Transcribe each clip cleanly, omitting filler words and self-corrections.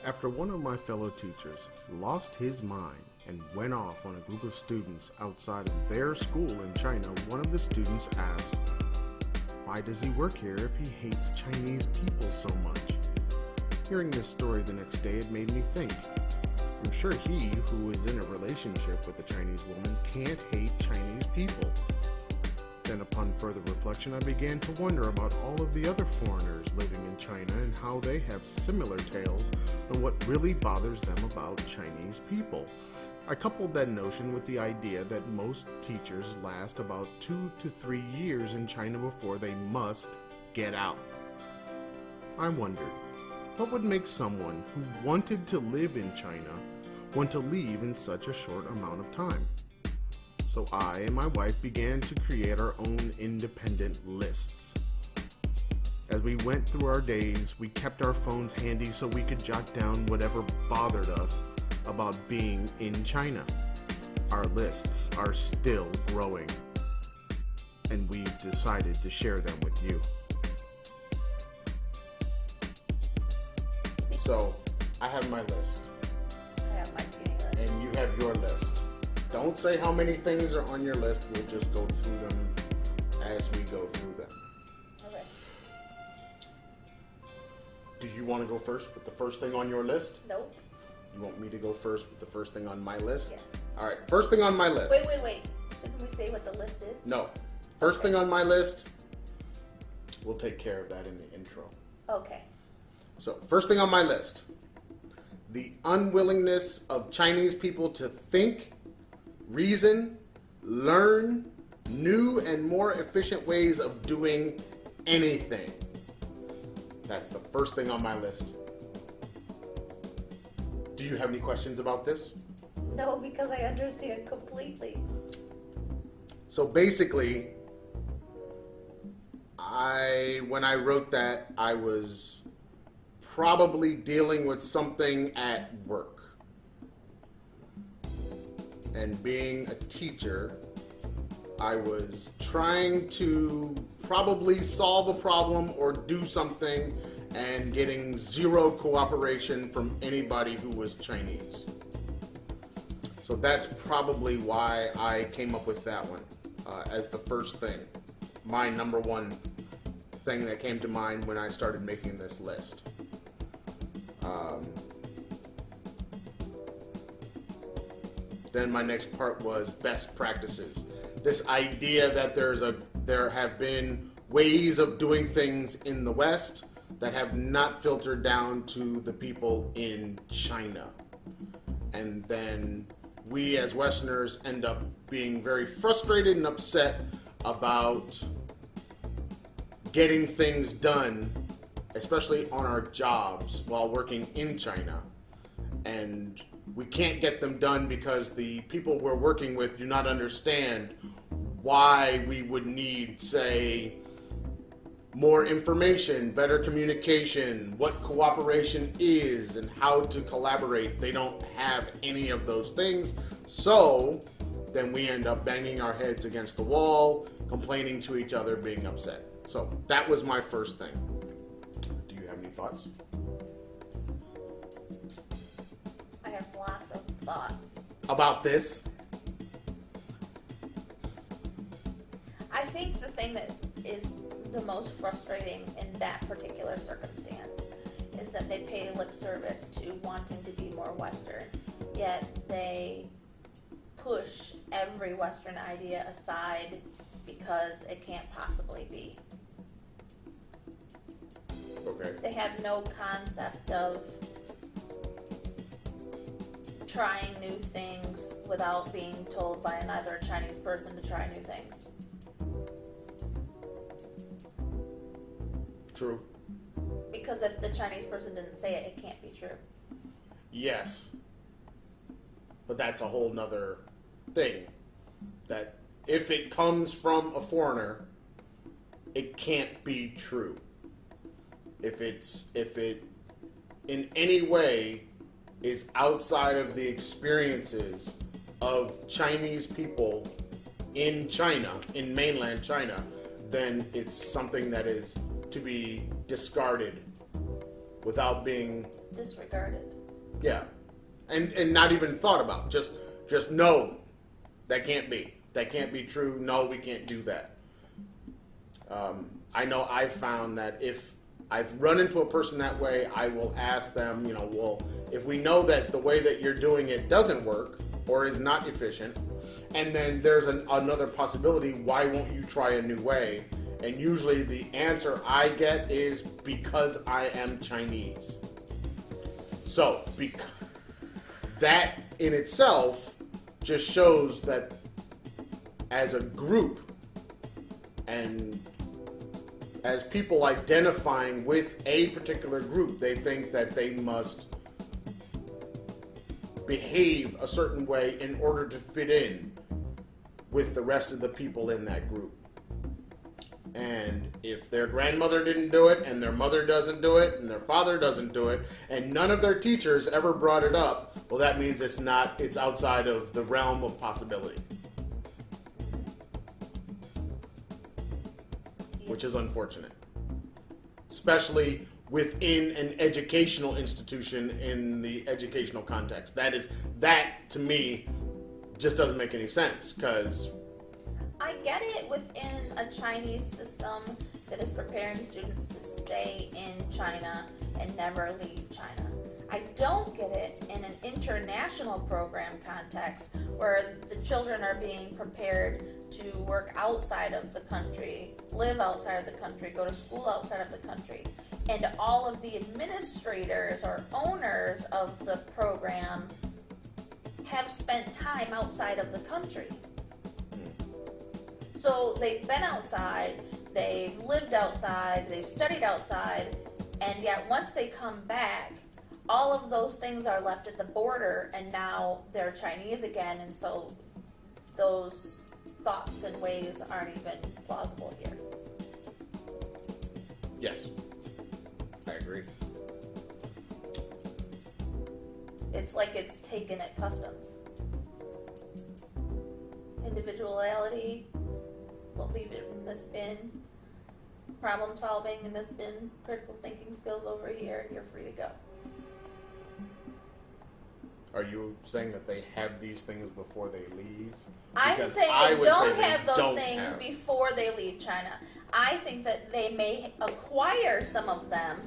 After one of my fellow teachers lost his mind and went off on a group of students outside of their school in China, one of the students asked, "Why does he work here if he hates Chinese people so much?" Hearing this story the next day, it made me think. I'm sure he, who is in a relationship with a Chinese woman, can't hate Chinese people. Then upon further reflection, I began to wonder about all of the other foreigners living in China and how they have similar tales on what really bothers them about Chinese people. I coupled that notion with the idea that most teachers last about 2 to 3 years in China before they must get out. I wondered, what would make someone who wanted to live in China want to leave in such a short amount of time? So I and my wife began to create our own independent lists. As we went through our days, we kept our phones handy so we could jot down whatever bothered us about being in China. Our lists are still growing, and we've decided to share them with you. So, I have my list. I have my reading list. And you have your list. Don't say how many things are on your list. We'll just go through them as we go through them. Okay. Do you want to go first with the first thing on your list? Nope. You want me to go first with the first thing on my list? Yes. All right, first thing on my list. Wait. Shouldn't we say what the list is? No. First thing on my list, we'll take care of that in the intro. Okay. So, first thing on my list, the unwillingness of Chinese people to think, reason, learn new and more efficient ways of doing anything. That's the first thing on my list. Do you have any questions about this? No, because I understand completely. So basically, when I wrote that, I was probably dealing with something at work. And being a teacher, I was trying to probably solve a problem or do something and getting zero cooperation from anybody who was Chinese. So that's probably why I came up with that one as the first thing. My number one thing that came to mind when I started making this list. Then my next part was best practices. This idea that there have been ways of doing things in the West that have not filtered down to the people in China. And then we as Westerners end up being very frustrated and upset about getting things done, especially on our jobs while working in China. And we can't get them done because the people we're working with do not understand why we would need, say, more information, better communication, what cooperation is, and how to collaborate. They don't have any of those things. So then we end up banging our heads against the wall, complaining to each other, being upset. So that was my first thing. Do you have any thoughts? I have lots of thoughts. About this? I think the thing that is the most frustrating in that particular circumstance is that they pay lip service to wanting to be more Western, yet they push every Western idea aside because it can't possibly be. Okay. They have no concept of trying new things without being told by another Chinese person to try new things. True. Because if the Chinese person didn't say it, it can't be true. Yes. But that's a whole nother thing. That if it comes from a foreigner, it can't be true. If it in any way is outside of the experiences of Chinese people in China, in mainland China, then it's something that is to be discarded without being Disregarded. yeah, and not even thought about. Just no, that can't be. That can't be true. No, we can't do that. I know I've found that if I've run into a person that way, I will ask them, well, if we know that the way that you're doing it doesn't work or is not efficient, and then there's another possibility, why won't you try a new way? And usually the answer I get is because I am Chinese. So, that in itself just shows that as a group and as people identifying with a particular group, they think that they must behave a certain way in order to fit in with the rest of the people in that group. And if their grandmother didn't do it, and their mother doesn't do it, and their father doesn't do it, and none of their teachers ever brought it up, well, that means it's outside of the realm of possibility. Which is unfortunate. Especially within an educational institution in the educational context. That to me just doesn't make any sense, because I get it within a Chinese system that is preparing students to stay in China and never leave China. I don't get it in an international program context where the children are being prepared to work outside of the country, live outside of the country, go to school outside of the country. And all of the administrators or owners of the program have spent time outside of the country. So they've been outside, they've lived outside, they've studied outside, and yet once they come back, all of those things are left at the border, and now they're Chinese again, and so those thoughts and ways aren't even plausible here. yes, I agree. It's like it's taken at customs. Individuality, we'll leave it in this bin. Problem solving in this bin. Critical thinking skills over here. You're free to go. Are you saying that they have these things before they leave? I'm Because saying I they would don't say have those don't things have. before they leave China. I think that they may acquire some of them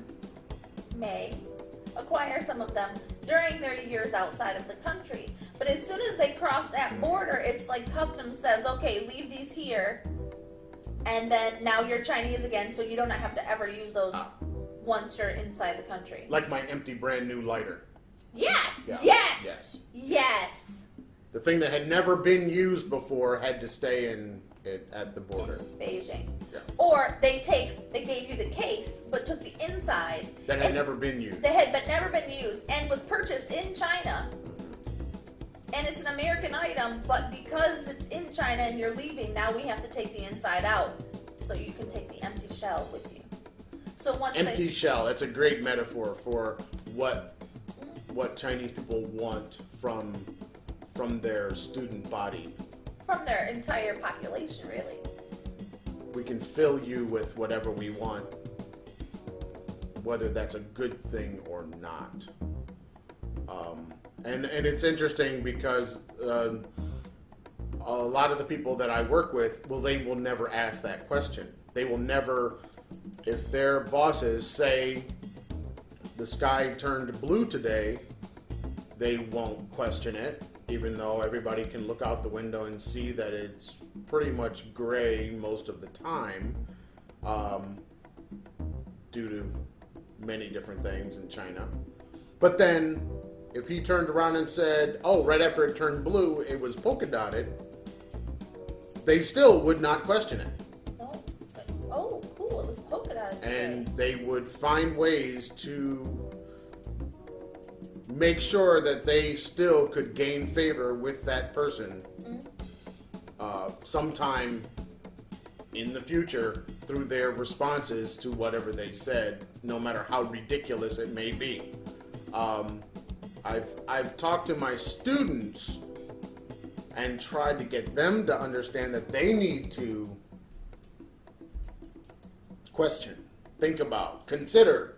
during their years outside of the country. But as soon as they cross that border, it's like customs says, okay, leave these here, and then now you're Chinese again, so you don't have to ever use those once you're inside the country. Like my empty brand new lighter. Yes! Yeah. Yes! Yes. Yes! The thing that had never been used before had to stay at the border. Beijing. Yeah. Or they gave you the case, but took the inside. That had and never been used. That had never been used and was purchased in China. And it's an American item, but because it's in China and you're leaving, now we have to take the inside out so you can take the empty shell with you. So once Empty shell. That's a great metaphor for what Chinese people want from their student body. from their entire population, really. We can fill you with whatever we want, whether that's a good thing or not. And it's interesting because a lot of the people that I work with, they will never ask that question. They will never, if their bosses say the sky turned blue today, they won't question it, even though everybody can look out the window and see that it's pretty much gray most of the time, due to many different things in China. But then, if he turned around and said, oh, right after it turned blue, it was polka dotted, they still would not question it. Oh, cool, it was polka dotted today. And they would find ways to make sure that they still could gain favor with that person sometime in the future through their responses to whatever they said, no matter how ridiculous it may be. I've talked to my students and tried to get them to understand that they need to question, think about, consider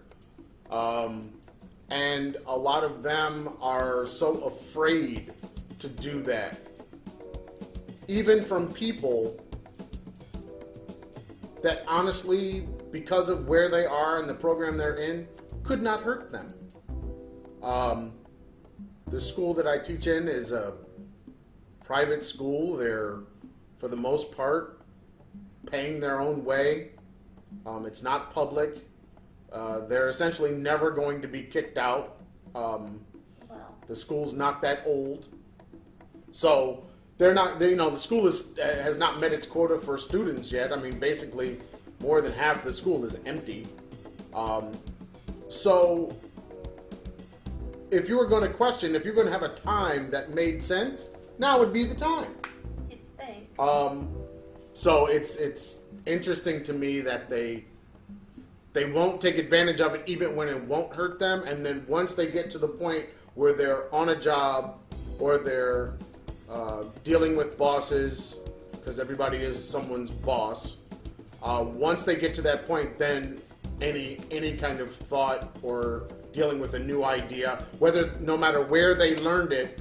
And a lot of them are so afraid to do that. Even from people that honestly, because of where they are and the program they're in, could not hurt them. The school that I teach in is a private school. They're, for the most part, paying their own way. It's not public. They're essentially never going to be kicked out. The school's not that old. So they're not, the school has not met its quota for students yet. I mean, basically, more than half the school is empty. So if you were going to question, if you're going to have a time that made sense, now would be the time. You'd think. So it's interesting to me that they won't take advantage of it even when it won't hurt them, and then once they get to the point where they're on a job or they're dealing with bosses, because everybody is someone's boss, once they get to that point, then any kind of thought or dealing with a new idea, no matter where they learned it,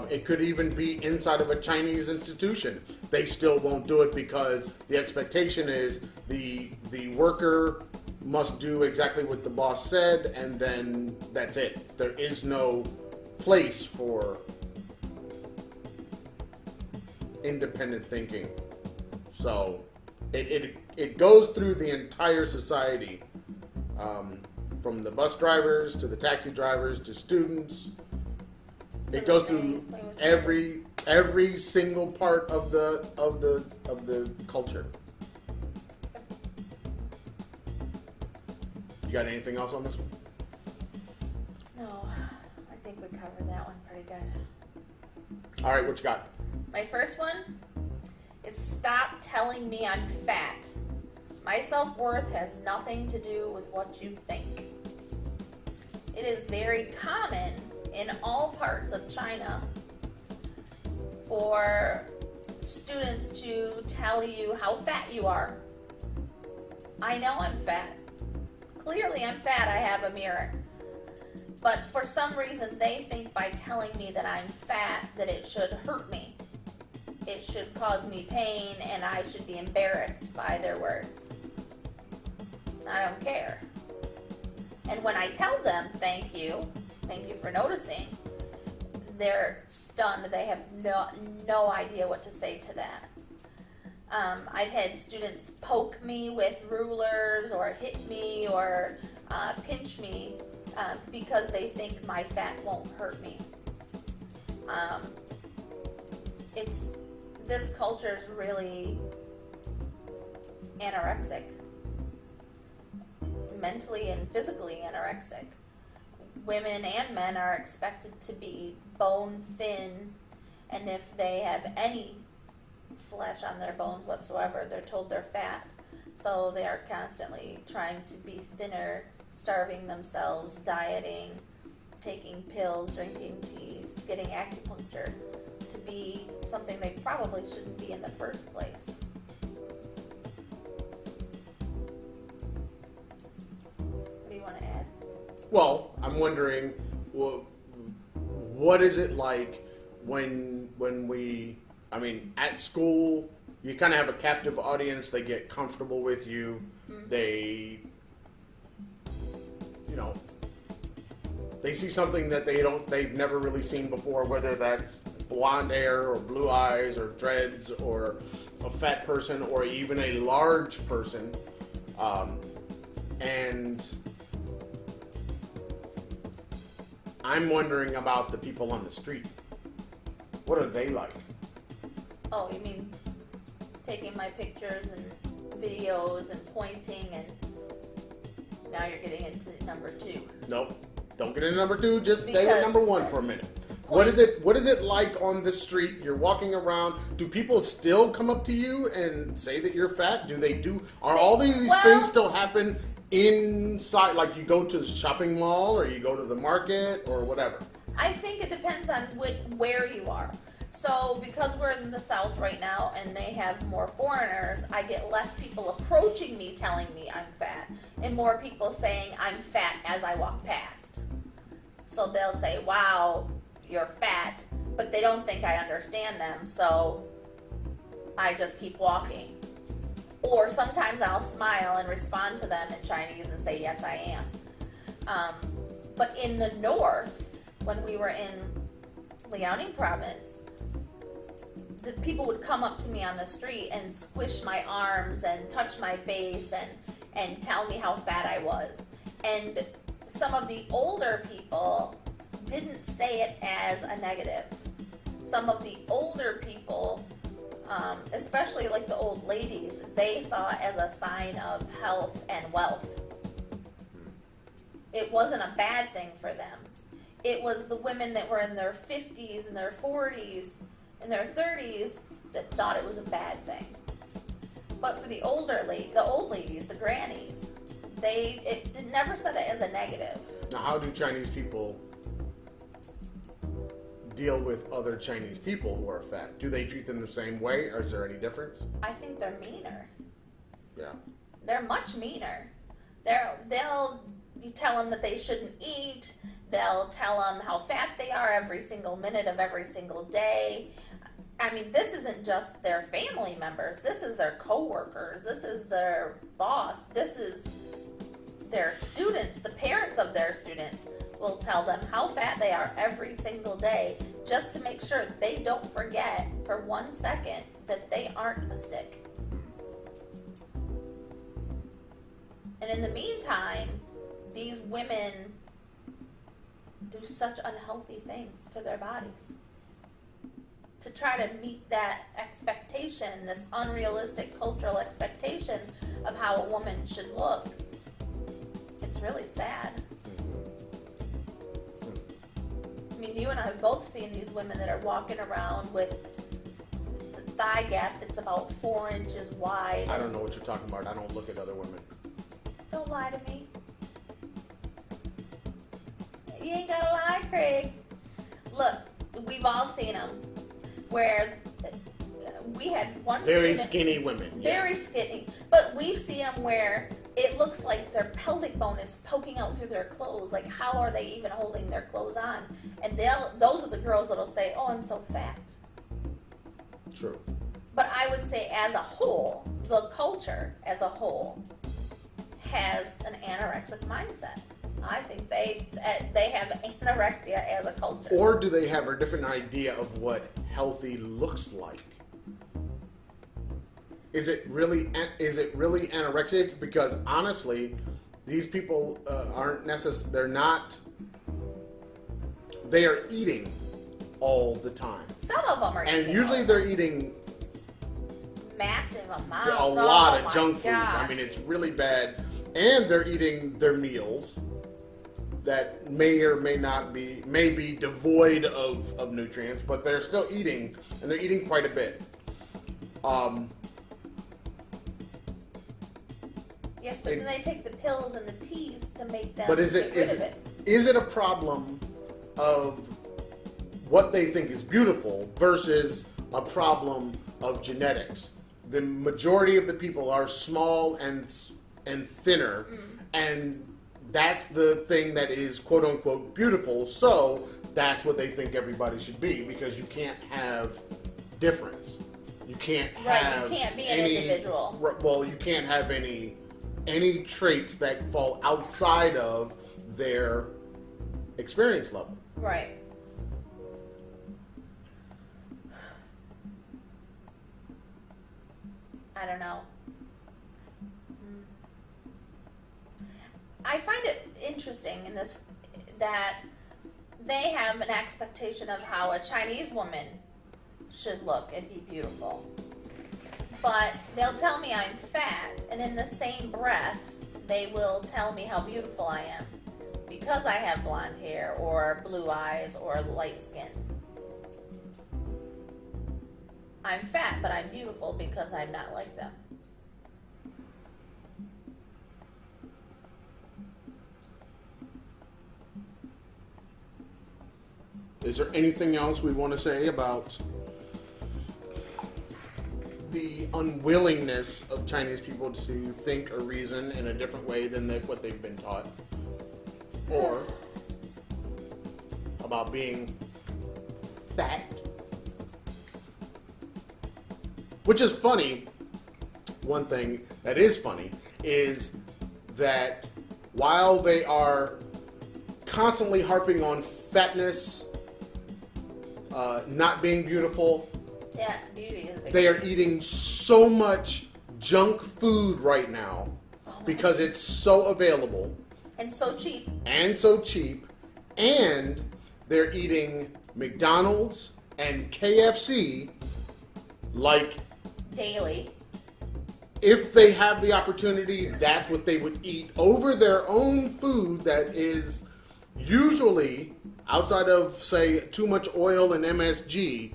it could even be inside of a Chinese institution, they still won't do it because the expectation is the worker must do exactly what the boss said, and then that's it. There is no place for independent thinking. So it goes through the entire society, from the bus drivers to the taxi drivers to students. It goes through every single part of the culture. You got anything else on this one? No, I think we covered that one pretty good. All right, what you got? My first one is stop telling me I'm fat. My self-worth has nothing to do with what you think. It is very common in all parts of China for students to tell you how fat you are. I know I'm fat. Clearly I'm fat, I have a mirror. But for some reason they think by telling me that I'm fat that it should hurt me. It should cause me pain and I should be embarrassed by their words. I don't care. And when I tell them thank you for noticing, they're stunned. They have no idea what to say to that. I've had students poke me with rulers or hit me or pinch me because they think my fat won't hurt me. This culture is really anorexic, mentally and physically anorexic. Women and men are expected to be bone thin, and if they have any flesh on their bones whatsoever, they're told they're fat. So they are constantly trying to be thinner, starving themselves, dieting, taking pills, drinking teas, getting acupuncture to be something they probably shouldn't be in the first place. What do you want to add? Well, I'm wondering, what is it like when we, I mean, at school, you kind of have a captive audience. They get comfortable with you. Mm-hmm. They see something that they've never really seen before, whether that's blonde hair or blue eyes or dreads or a fat person or even a large person. And I'm wondering about the people on the street. What are they like? Oh, you mean taking my pictures and videos and pointing, and now you're getting into number 2. Nope. Don't get into number 2. Just stay with number 1 for a minute. What is it like on the street? You're walking around. Do people still come up to you and say that you're fat? Are all these things still happen inside? Like you go to the shopping mall or you go to the market or whatever? I think it depends on where you are. So because we're in the South right now and they have more foreigners, I get less people approaching me telling me I'm fat and more people saying I'm fat as I walk past. So they'll say, wow, you're fat, but they don't think I understand them, so I just keep walking. Or sometimes I'll smile and respond to them in Chinese and say, yes, I am. But in the north, when we were in Liaoning province, the people would come up to me on the street and squish my arms and touch my face and tell me how fat I was. And some of the older people didn't say it as a negative. Some of the older people, especially like the old ladies, they saw it as a sign of health and wealth. It wasn't a bad thing for them. It was the women that were in their 50s and their 40s and their 30s that thought it was a bad thing. But for the old ladies, the grannies, it never said it as a negative. Now, how do Chinese people deal with other Chinese people who are fat? Do they treat them the same way, or is there any difference? I think they're meaner. Yeah. They're much meaner. You tell them that they shouldn't eat. They'll tell them how fat they are every single minute of every single day. I mean, this isn't just their family members. This is their coworkers. This is their boss. This is their students. The parents of their students will tell them how fat they are every single day just to make sure they don't forget for 1 second that they aren't a stick. And in the meantime, these women do such unhealthy things to their bodies to try to meet that expectation, this unrealistic cultural expectation of how a woman should look. It's really sad. I mean, you and I have both seen these women that are walking around with the thigh gap that's about 4 inches wide. I don't know what you're talking about. I don't look at other women. Don't lie to me. You ain't gotta lie, Craig. Look, we've all seen them where we had one Very student, skinny women. very yes. skinny, but we've seen them where it looks like their pelvic bone is poking out through their clothes. Like, how are they even holding their clothes on? And those are the girls that'll say, oh, I'm so fat. True. But I would say as a whole, the culture as a whole has an anorexic mindset. I think they have anorexia as a culture. Or do they have a different idea of what healthy looks like? Is it really anorexic? Because honestly, these people aren't necessarily. They're not. They are eating all the time, Some of them are and eating usually all they're eating massive amounts. a lot Oh of junk my food. I gosh. mean, it's really bad, and they're eating their meals that may or may not be devoid of nutrients, but they're still eating, and they're eating quite a bit. Yes, but then they take the pills and the teas to make them But get rid of it. is it a problem of what they think is beautiful versus a problem of genetics? The majority of the people are small and thinner, and that's the thing that is quote unquote beautiful. So that's what they think everybody should be, because you can't have difference. You can't have you can't be an any, individual. Well, you can't have any traits that fall outside of their experience level. Right. I don't know. I find it interesting in this that they have an expectation of how a Chinese woman should look and be beautiful. But they'll tell me I'm fat, and in the same breath, they will tell me how beautiful I am because I have blonde hair or blue eyes or light skin. I'm fat, but I'm beautiful because I'm not like them. Is there anything else we want to say about unwillingness of Chinese people to think or reason in a different way than what they've been taught, or about being fat, which is funny. One thing that is funny is that while they are constantly harping on fatness, not being beautiful, Yeah, beauty is a big they are eating so much junk food right now because it's so available and so cheap. and they're eating McDonald's and KFC like Daily. if they have the opportunity, that's what they would eat over their own food that is usually, outside of, say, too much oil and MSG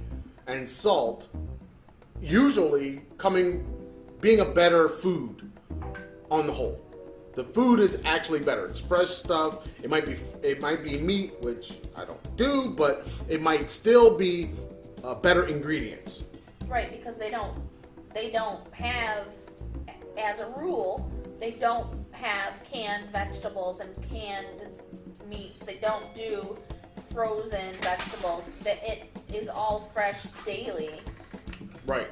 and salt, usually being a better food on the whole. The food is actually better. It's fresh stuff. It might be meat, which I don't do, but it might still be better ingredients. Right, because they don't have, as a rule, they don't have canned vegetables and canned meats. They don't do frozen vegetables. It is all fresh daily. Right.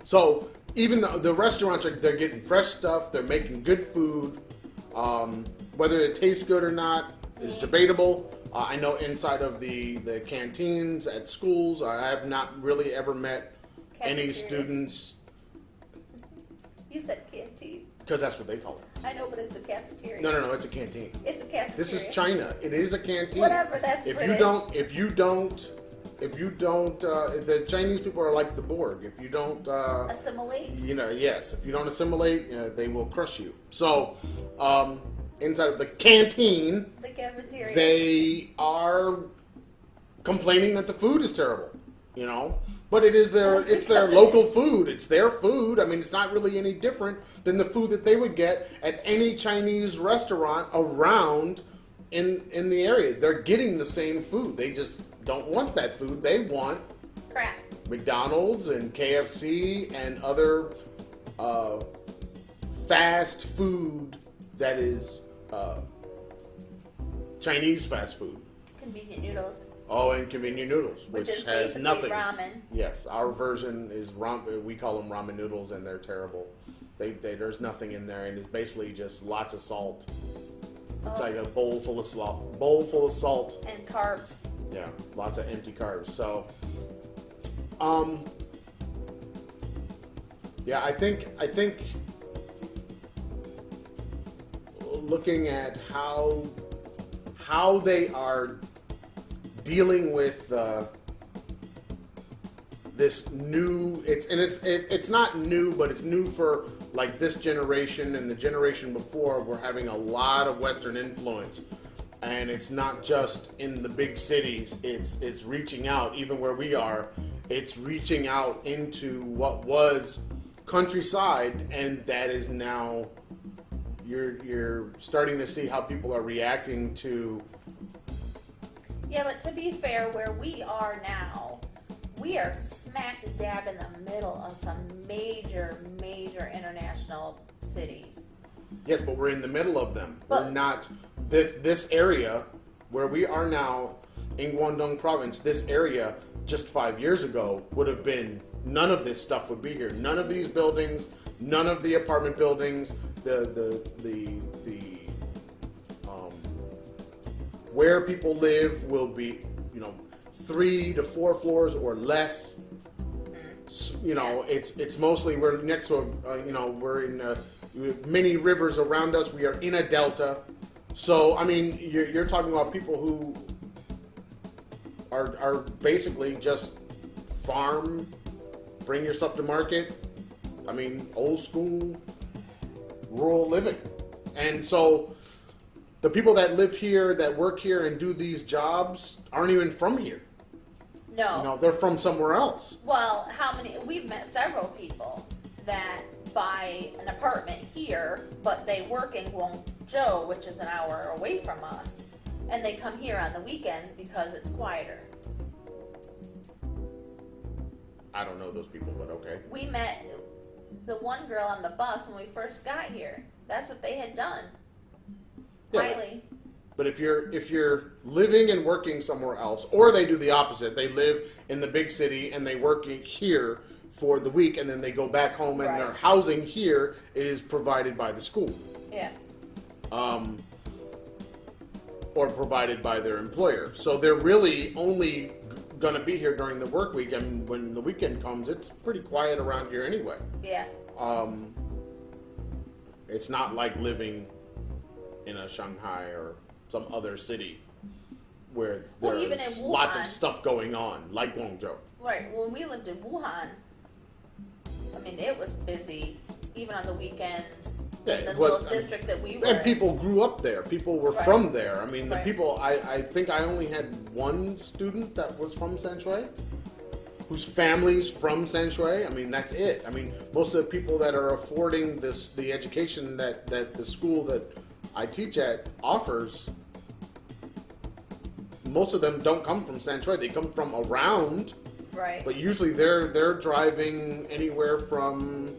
So even the restaurants they're getting fresh stuff. They're making good food. Whether it tastes good or not is debatable. I know inside of the canteens at schools, I have not really ever met any Cafeteria. students, You said canteen. because that's what they call it. I know, but it's a cafeteria. No, it's a canteen. It's a cafeteria. This is China. It is a canteen. Whatever, that's If British. you don't, the Chinese people are like the Borg. If you don't, Assimilate? yes, if you don't assimilate, they will crush you. So, inside of the canteen, The cafeteria. they are complaining that the food is terrible, but it's their local food. It's their food. I mean, it's not really any different than the food that they would get at any Chinese restaurant around in the area. They're getting the same food. They just don't want that food. They want Crap. McDonald's and KFC and other fast food that is Chinese fast food. Convenient noodles. Oh, and convenient noodles, Which is has basically nothing. ramen. Yes, our version is ramen. We call them ramen noodles, and they're terrible. There's nothing in there, and it's basically just lots of salt. It's like a bowl full of salt. And carbs. Yeah, lots of empty carbs. So, yeah, I think looking at how they are dealing with this new, it's not new, but it's new for like this generation and the generation before. We're having a lot of Western influence. And it's not just in the big cities. It's reaching out, even where we are. It's reaching out into what was countryside, and that is now. You're starting to see how people are reacting to. Yeah, but to be fair, where we are now, we are smack dab in the middle of some major international cities. Yes, but we're in the middle of them. But- We're not this area where we are now in Guangdong province. This area just 5 years ago would have been none of this stuff would be here. None of these buildings, none of the apartment buildings, where people live will be 3 to 4 floors or less. It's mostly we're next to we're in many rivers around us. We are in a delta. So, I mean, you're talking about people who are basically just farm, bring your stuff to market. I mean, old school, rural living. And so the people that live here, that work here and do these jobs aren't even from here. No. They're from somewhere else. Well, we've met several people that buy an apartment here, but they work in Guangzhou, which is an hour away from us, and they come here on the weekends because it's quieter. I don't know those people, but okay. We met the one girl on the bus when we first got here. That's what they had done. Yeah. Miley. But if you're living and working somewhere else, or they do the opposite, they live in the big city and they work here for the week, and then they go back home, and Right. their housing here is provided by the school, Yeah. or provided by their employer. So they're really only going to be here during the work week, and when the weekend comes, it's pretty quiet around here anyway. Yeah. It's not like living in a Shanghai or some other city where Well, there's even in lots of Wuhan. stuff going on, like Guangzhou. Right. When we lived in Wuhan, I mean, it was busy even on the weekends. Yeah, in the but, little district that we were And in. people grew up there. People were Right. from there. I mean, the Right. people, I think I only had one student that was from Sanshui, whose family's from Sanshui. I mean, that's it. I mean, most of the people that are affording the education that the school that I teach at offers, most of them don't come from Sanshui. They come from around, Right. but usually they're driving anywhere from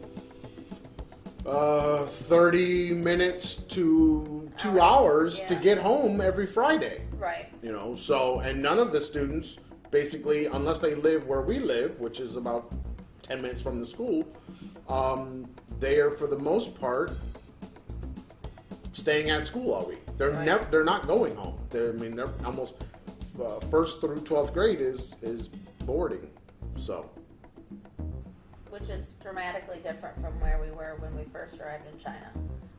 30 minutes to 2 hours to Yeah. get home every Friday. Right. You know, so, and none of the students, basically, unless they live where we live, which is about 10 minutes from the school, they are, for the most part, staying at school all week. They're Right. they're not going home. They're almost, first through 12th grade is boarding. So, Which is dramatically different from where we were when we first arrived in China,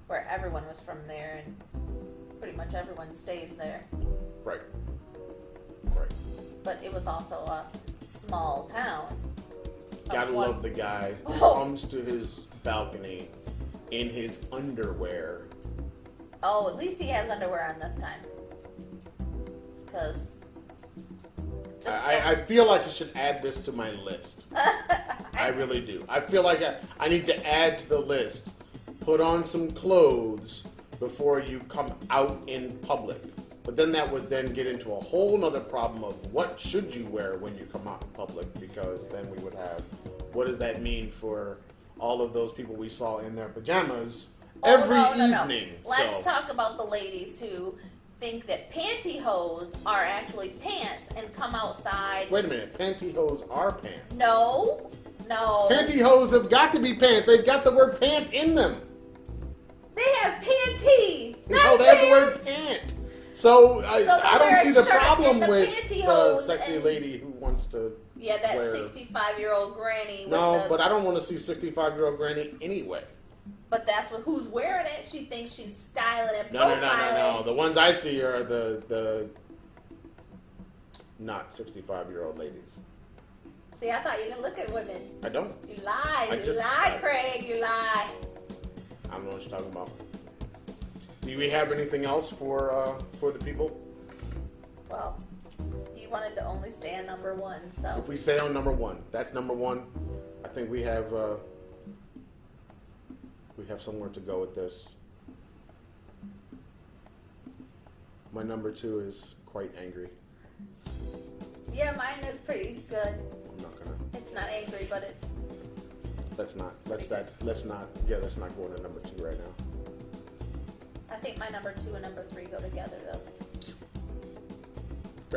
where everyone was from there and pretty much everyone stays there. right. Right. But it was also a small town. of Gotta one- love the guy who Oh. comes to his balcony in his underwear. Oh, at least he has underwear on this time. Because. I feel like I should add this to my list. I really do. I feel like I need to add to the list. Put on some clothes before you come out in public. But then that would then get into a whole nother problem of what should you wear when you come out in public, because then we would have, what does that mean for all of those people we saw in their pajamas every evening? Let's So- talk about the ladies who think that pantyhose are actually pants and come outside. Wait a minute, pantyhose are pants. No. Pantyhose have got to be pants. They've got the word pant in them. They have panty. No, they have the word pant. So I don't wear see a the shirt problem and the with the pantyhose sexy and- lady who wants to. Yeah, that wear- 65-year-old granny. With No, the, but I don't want to see 65-year-old granny anyway. But that's what who's wearing it. She thinks she's styling and No. profiling. The ones I see are the not 65-year-old ladies. See, I thought you didn't look at women. I don't. You lie. I You just- lie, Craig. You lie. I don't know what you're talking about. Do we have anything else for the people? Well, you wanted to only stay on number one, so. If we stay on number one, that's number one. I think we have somewhere to go with this. My number two is quite angry. Yeah, mine is pretty good. I'm not gonna. It's not angry, but it's. Let's not go into number two right now. I think my number 2 and number 3 go together, though.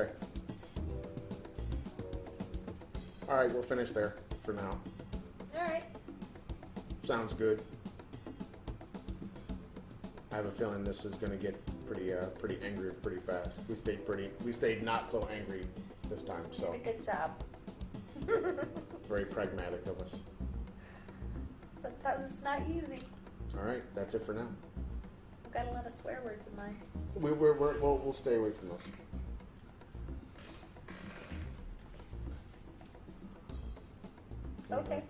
Okay. All right, we'll finish there for now. All right. Sounds good. I have a feeling this is going to get pretty angry pretty fast. We stayed not so angry this time, so Did a good job. very pragmatic of us. Sometimes it's not easy. All right, that's it for now. I've got a lot of swear words in mine. We'll stay away from those. Okay.